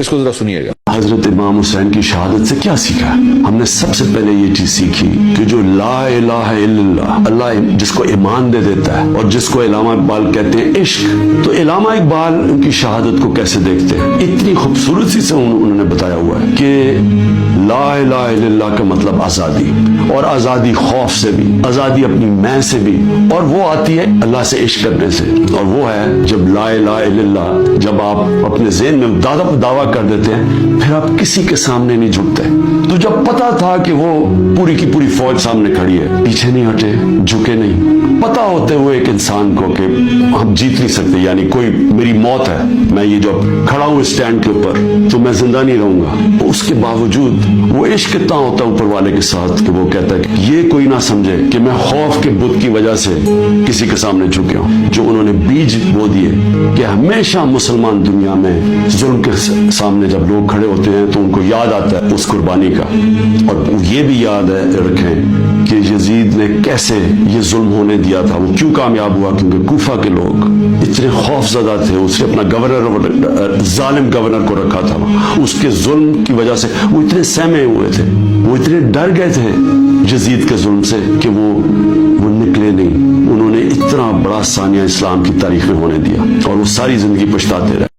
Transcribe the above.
इसको जरा सुनिएगा। हजरत इमाम हुसैन की शहादत से क्या सीखा? हमने सबसे पहले ये चीज सीखी कि जो ला इलाहा इल्लल्लाह, अल्लाह जिसको ईमान दे देता है, और जिसको इलामा इकबाल कहते हैं इश्क, तो इलामा इकबाल उनकी शहादत को कैसे देखते हैं? इतनी खूबसूरती से उन्होंने बताया हुआ है कि ला इलाहा इल्लल्लाह का मतलब आजादी, और आजादी खौफ से भी, आजादी अपनी मैं से भी, और वो आती है अल्लाह से इश्क करने से। और वो है जब ला इलाहा इल्लल्लाह जब आप अपने ज़हन में दावा कर देते हैं, फिर आप किसी के सामने नहीं झुकते। तो जब पता था कि वो पूरी की पूरी फौज सामने खड़ी है, पीछे नहीं हटे, झुके नहीं। पता होते हुए एक इंसान को कि हम जीत नहीं सकते, यानी कोई मेरी मौत है, मैं ये जो खड़ा हूँ स्टैंड के ऊपर, तो मैं जिंदा नहीं रहूंगा, उसके बावजूद वो इश्क कितना होता है ऊपर वाले के साथ कि वो कहता है कि ये कोई ना समझे कि मैं खौफ के बुत की वजह से किसी के सामने झुके हूँ। जो उन्होंने बीज बो दिए कि हमेशा मुसलमान दुनिया में जुल्म के सामने जब लोग खड़े होते हैं तो उनको याद आता है उस कुर्बानी का, और ये भी याद है रखें कि यजीद ने कैसे ये जुल्म होने दिया था। वो क्यों कामयाब हुआ? क्योंकि कूफा के लोग इतने खौफजदा थे, उसने अपना गवर्नर, जालिम गवर्नर को रखा था, उसके जुल्म की वजह से वो इतने सहमे हुए थे, वो इतने डर गए थे यजीद के जुल्म से कि वो निकले नहीं। उन्होंने इतना बड़ा सानिया इस्लाम की तारीख में होने दिया, और वो सारी जिंदगी पछताते रहे।